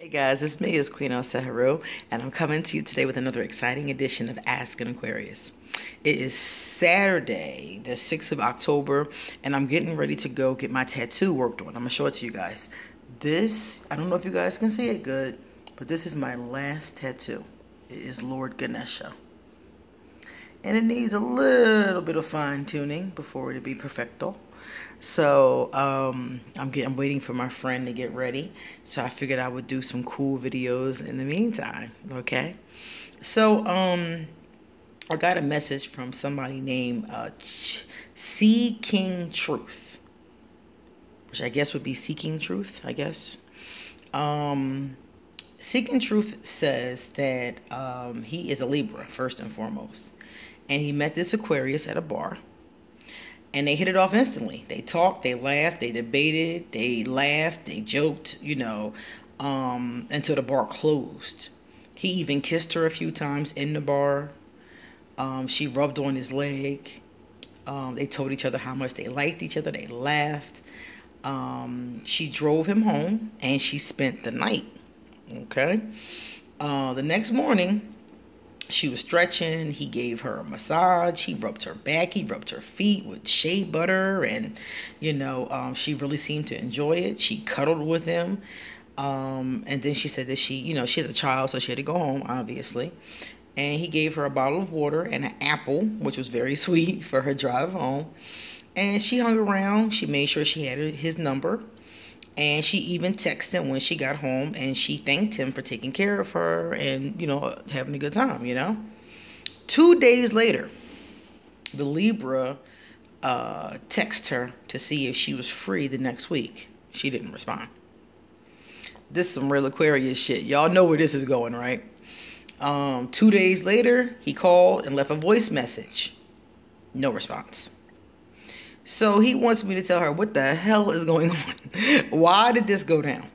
Hey guys, it's me, it's Queen Saharu, and I'm coming to you today with another exciting edition of Ask an Aquarius. It is Saturday, the 6th of October, and I'm getting ready to go get my tattoo worked on. I'm going to show it to you guys. This, I don't know if you guys can see it good, but this is my last tattoo. It is Lord Ganesha. And it needs a little bit of fine tuning before it be perfecto. So I'm waiting for my friend to get ready. So I figured I would do some cool videos in the meantime. Okay. So I got a message from somebody named Seeking Truth, which I guess would be Seeking Truth. I guess. Seeking Truth says that he is a Libra first and foremost, and he met this Aquarius at a bar. And they hit it off instantly. They talked, they laughed, they debated, they laughed, they joked, until the bar closed. He even kissed her a few times in the bar. She rubbed on his leg. They told each other how much they liked each other. They laughed. She drove him home, and she spent the night. Okay? The next morning, she was stretching. He gave her a massage. He rubbed her back. He rubbed her feet with shea butter. And, she really seemed to enjoy it. She cuddled with him. And then she said that she has a child, so she had to go home, obviously. And he gave her a bottle of water and an apple, which was very sweet for her drive home. And she hung around. She made sure she had his number. And she even texted him when she got home, and she thanked him for taking care of her and, having a good time, 2 days later, the Libra texted her to see if she was free the next week. She didn't respond. This is some real Aquarius shit. Y'all know where this is going, right? 2 days later, he called and left a voice message. No response. So he wants me to tell her what the hell is going on. Why did this go down?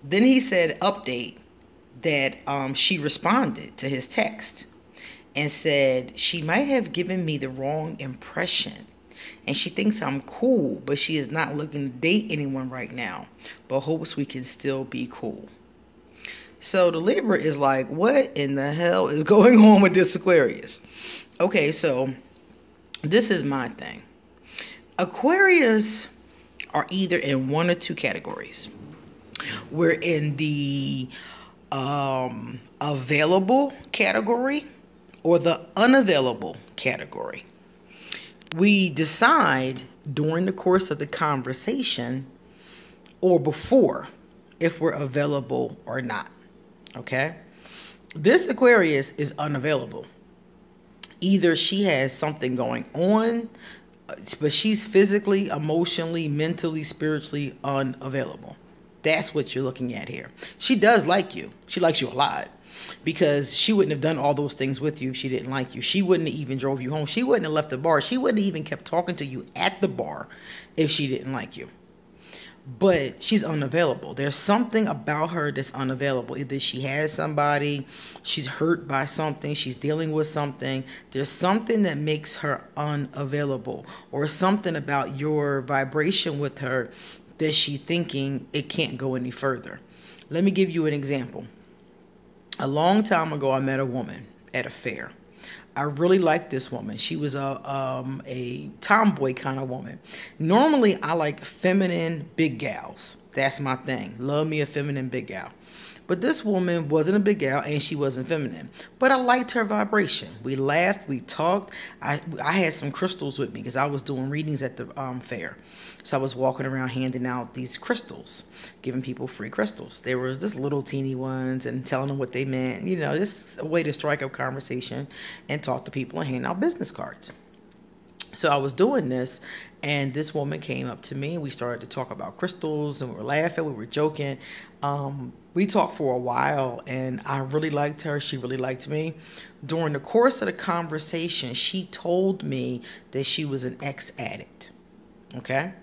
Then he said, update, that she responded to his text and said she might have given me the wrong impression. And she thinks I'm cool, but she is not looking to date anyone right now, but hopes we can still be cool. So the Libra is like, what in the hell is going on with this Aquarius? Okay, so this is my thing. Aquarius are either in one or two categories. We're in the available category or the unavailable category. We decide during the course of the conversation or before if we're available or not. Okay? This Aquarius is unavailable. Either she has something going on, but she's physically, emotionally, mentally, spiritually unavailable. That's what you're looking at here. She does like you. She likes you a lot, because she wouldn't have done all those things with you if she didn't like you. She wouldn't have even drove you home. She wouldn't have left the bar. She wouldn't have even kept talking to you at the bar if she didn't like you. But she's unavailable. There's something about her that's unavailable. Either she has somebody, she's hurt by something, she's dealing with something. There's something that makes her unavailable, or something about your vibration with her that she's thinking it can't go any further. Let me give you an example. A long time ago, I met a woman at a fair. I really liked this woman. She was a tomboy kind of woman. Normally, I like feminine big gals. That's my thing. Love me a feminine big gal. But this woman wasn't a big gal, and she wasn't feminine. But I liked her vibration. We laughed. We talked. I had some crystals with me because I was doing readings at the fair. So I was walking around handing out these crystals, giving people free crystals. They were just little teeny ones, and telling them what they meant. Just a way to strike up conversation and talk to people and hand out business cards. So I was doing this, and this woman came up to me, and we started to talk about crystals, and we were laughing, we were joking. We talked for a while, and I really liked her. She really liked me. During the course of the conversation, she told me that she was an ex-addict. Okay?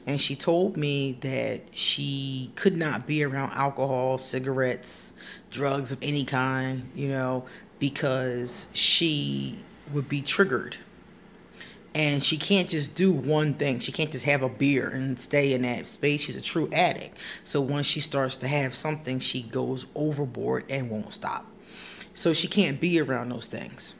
And she told me that she could not be around alcohol, cigarettes, drugs of any kind, because she would be triggered. And she can't just do one thing. She can't just have a beer and stay in that space. She's a true addict. So once she starts to have something, she goes overboard and won't stop. So she can't be around those things.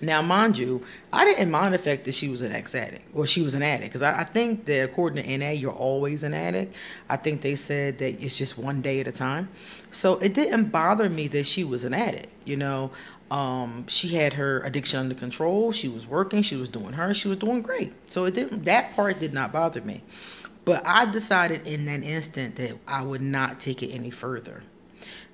Now, mind you, I didn't mind the fact that she was an ex-addict. Well, she was an addict. Because I think that according to NA, you're always an addict. I think they said that it's just one day at a time. So it didn't bother me that she was an addict. You know, she had her addiction under control. She was working. She was doing her. She was doing great. So it didn't. That part did not bother me. But I decided in that instant that I would not take it any further.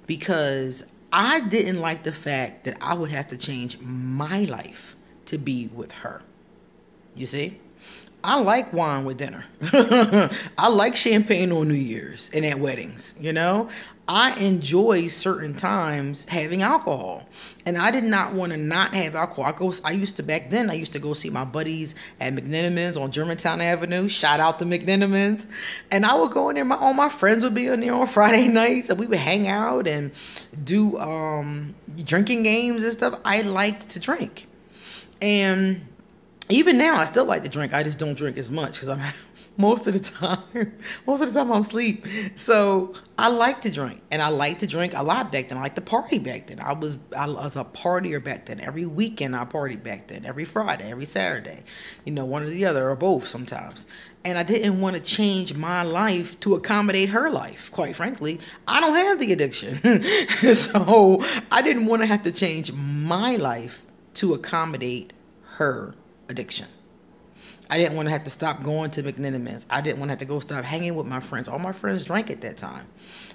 Because I didn't like the fact that I would have to change my life to be with her. You see? I like wine with dinner. I like champagne on New Year's and at weddings, you know? I enjoy certain times having alcohol. And I did not want to not have alcohol. I used to go see my buddies at McNinneman's on Germantown Avenue. Shout out to McNinneman's. And I would go in there. All my friends would be in there on Friday nights. And we would hang out and do drinking games and stuff. I liked to drink. And even now, I still like to drink. I just don't drink as much because most of the time I'm asleep. So I like to drink, and I like to drink a lot back then. I like to party back then. I was a partier back then. Every weekend I partied back then. Every Friday, every Saturday, you know, one or the other or both sometimes. And I didn't want to change my life to accommodate her life. Quite frankly, I don't have the addiction, so I didn't want to have to change my life to accommodate her addiction. I didn't want to have to stop going to McNinneman's. I didn't want to have to go stop hanging with my friends. All my friends drank at that time.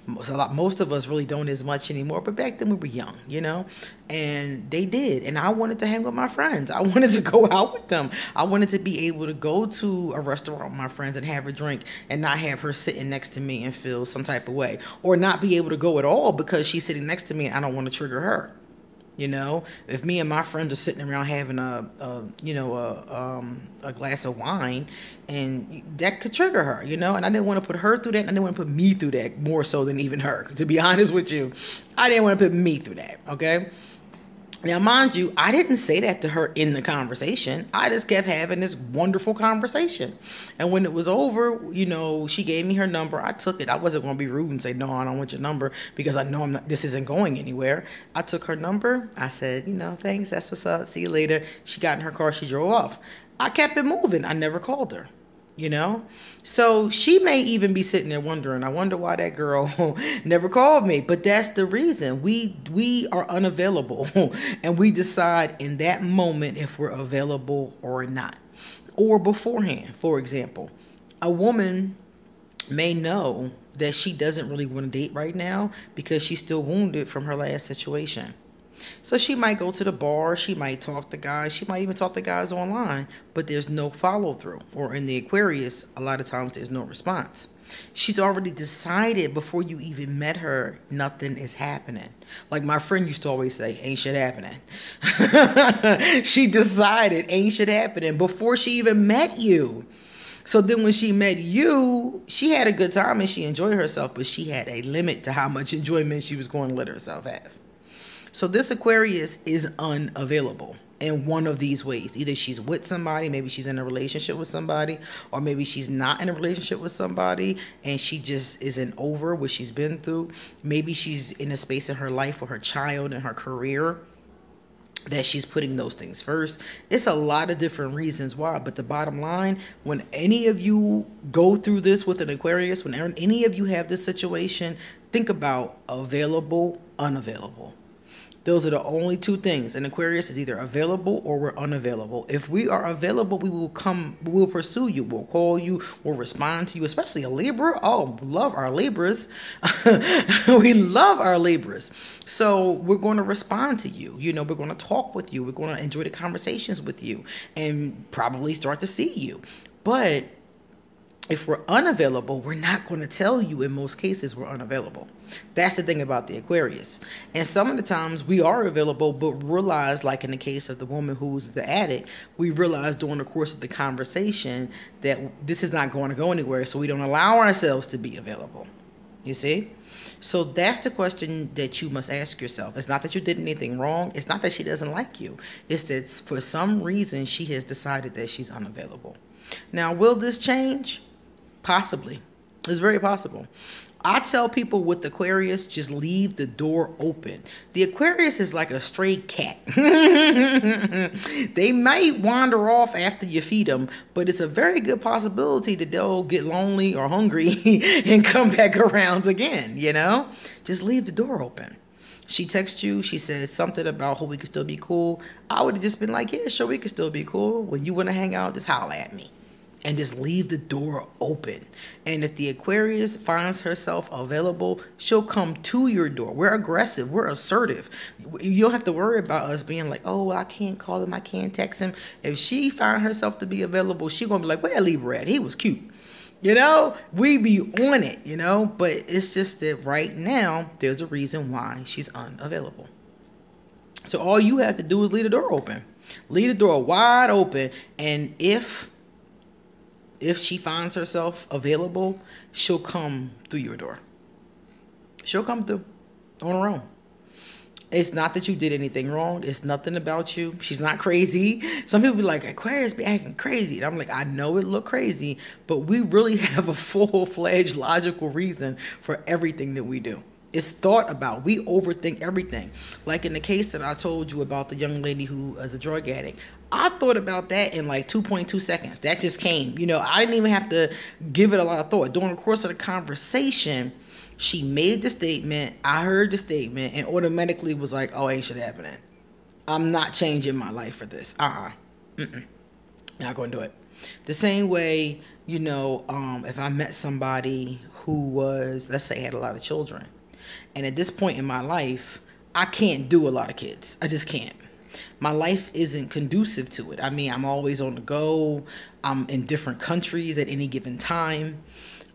Most of us really don't as much anymore, but back then we were young, you know, and they did. And I wanted to hang with my friends. I wanted to go out with them. I wanted to be able to go to a restaurant with my friends and have a drink and not have her sitting next to me and feel some type of way, or not be able to go at all because she's sitting next to me and I don't want to trigger her. You know, if me and my friends are sitting around having a glass of wine, and that could trigger her, you know, and I didn't want to put her through that. And I didn't want to put me through that more so than even her, to be honest with you. I didn't want to put me through that. Okay. Now, mind you, I didn't say that to her in the conversation. I just kept having this wonderful conversation. And when it was over, you know, she gave me her number. I took it. I wasn't going to be rude and say, no, I don't want your number because I know this isn't going anywhere. I took her number. I said, you know, thanks. That's what's up. See you later. She got in her car. She drove off. I kept it moving. I never called her. You know, so she may even be sitting there wondering, I wonder why that girl never called me. But that's the reason. We are unavailable and we decide in that moment if we're available or not. Or beforehand, for example, a woman may know that she doesn't really want to date right now because she's still wounded from her last situation. So she might go to the bar, she might talk to guys, she might even talk to guys online, but there's no follow through. Or in the Aquarius, a lot of times there's no response. She's already decided before you even met her, nothing is happening. Like my friend used to always say, ain't shit happening. She decided ain't shit happening before she even met you. So then when she met you, she had a good time and she enjoyed herself, but she had a limit to how much enjoyment she was going to let herself have. So this Aquarius is unavailable in one of these ways. Either she's with somebody, maybe she's in a relationship with somebody, or maybe she's not in a relationship with somebody and she just isn't over what she's been through. Maybe she's in a space in her life with her child and her career that she's putting those things first. It's a lot of different reasons why, but the bottom line, when any of you go through this with an Aquarius, when any of you have this situation, think about available, unavailable. Those are the only two things. An Aquarius is either available or we're unavailable. If we are available, we will pursue you. We'll call you. We'll respond to you, especially a Libra. Oh, love our Libras. We love our Libras. So we're going to respond to you. You know, we're going to talk with you. We're going to enjoy the conversations with you and probably start to see you. But if we're unavailable, we're not going to tell you in most cases we're unavailable. That's the thing about the Aquarius. And some of the times we are available, but realize, like in the case of the woman who's the addict, we realize during the course of the conversation that this is not going to go anywhere, so we don't allow ourselves to be available. You see? So that's the question that you must ask yourself. It's not that you did anything wrong. It's not that she doesn't like you. It's that for some reason she has decided that she's unavailable. Now, will this change? Possibly. It's very possible. I tell people with Aquarius, just leave the door open. The Aquarius is like a stray cat. They might wander off after you feed them, but it's a very good possibility that they'll get lonely or hungry and come back around again, you know? Just leave the door open. She texts you, she says something about hope we can still be cool. I would have just been like, yeah, sure, we can still be cool. When you want to hang out, just holler at me. And just leave the door open. And if the Aquarius finds herself available, she'll come to your door. We're aggressive. We're assertive. You don't have to worry about us being like, oh, well, I can't call him. I can't text him. If she finds herself to be available, she's going to be like, where that Libra at? He was cute. You know, we be on it, you know. But it's just that right now, there's a reason why she's unavailable. So all you have to do is leave the door open. Leave the door wide open. And if she finds herself available, she'll come through your door. She'll come through on her own. It's not that you did anything wrong. It's nothing about you. She's not crazy. Some people be like, Aquarius be acting crazy. And I'm like, I know it look crazy, but we really have a full-fledged logical reason for everything that we do. It's thought about. We overthink everything. Like in the case that I told you about the young lady who is a drug addict. I thought about that in like 2.2 seconds. That just came. You know, I didn't even have to give it a lot of thought. During the course of the conversation, she made the statement. I heard the statement and automatically was like, oh, ain't shit happening. I'm not changing my life for this. Not going to do it. The same way, you know, if I met somebody who was, let's say, had a lot of children. And at this point in my life, I can't do a lot of kids. I just can't. My life isn't conducive to it. I mean, I'm always on the go. I'm in different countries at any given time.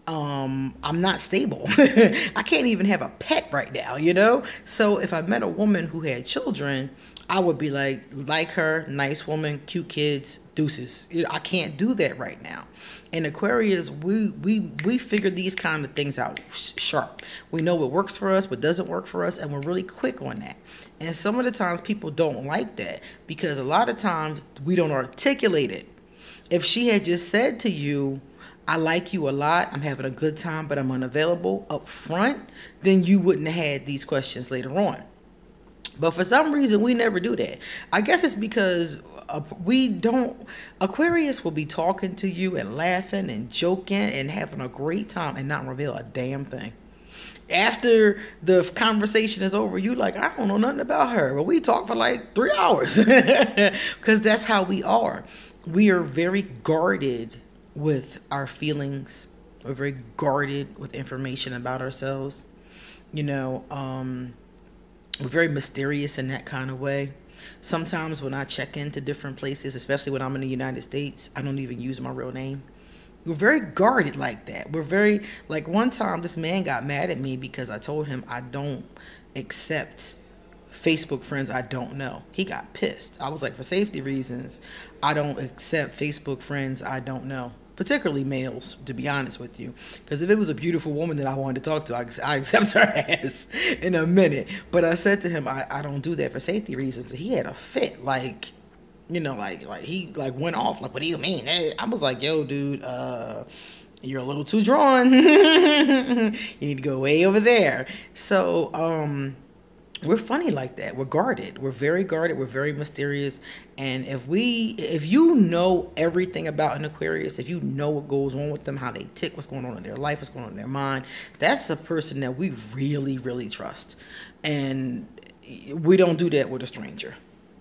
I'm not stable. I can't even have a pet right now, you know? So if I met a woman who had children, I would be like her, nice woman, cute kids, deuces. You know, I can't do that right now. In Aquarius, we figure these kind of things out sharp. We know what works for us, what doesn't work for us, and we're really quick on that. And some of the times people don't like that because a lot of times we don't articulate it. If she had just said to you, I like you a lot, I'm having a good time, but I'm unavailable up front, then you wouldn't have had these questions later on. But for some reason, we never do that. I guess it's because Aquarius will be talking to you and laughing and joking and having a great time and not reveal a damn thing. After the conversation is over, you like, I don't know nothing about her. But we talk for like 3 hours because that's how we are. We are very guarded with our feelings. We're very guarded with information about ourselves. You know, we're very mysterious in that kind of way. Sometimes when I check into different places, especially when I'm in the United States, I don't even use my real name. We're very guarded like that. We're very, like one time this man got mad at me because I told him I don't accept Facebook friends I don't know. He got pissed. I was like, for safety reasons, I don't accept Facebook friends I don't know. Particularly males, to be honest with you. Because if it was a beautiful woman that I wanted to talk to, I accept her ass in a minute. But I said to him, I don't do that for safety reasons. He had a fit, like, you know, like he like went off. Like, what do you mean? I was like, yo, dude, you're a little too drawn. You need to go way over there. So, we're funny like that. We're guarded. We're very guarded. We're very mysterious. And if you know everything about an Aquarius, if you know what goes on with them, how they tick, what's going on in their life, what's going on in their mind, that's a person that we really, really trust. And we don't do that with a stranger,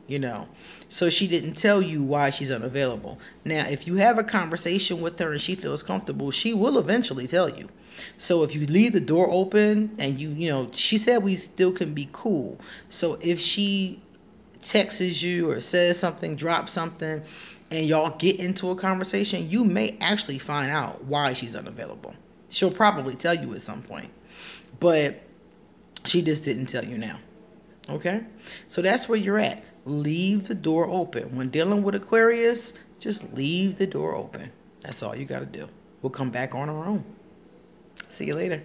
you know. So she didn't tell you why she's unavailable. Now, if you have a conversation with her and she feels comfortable, she will eventually tell you. So if you leave the door open and you know, she said we still can be cool. So if she texts you or says something, drops something, and y'all get into a conversation, you may actually find out why she's unavailable. She'll probably tell you at some point, but she just didn't tell you now. Okay? So that's where you're at. Leave the door open. When dealing with Aquarius, just leave the door open. That's all you got to do. We'll come back on our own. See you later.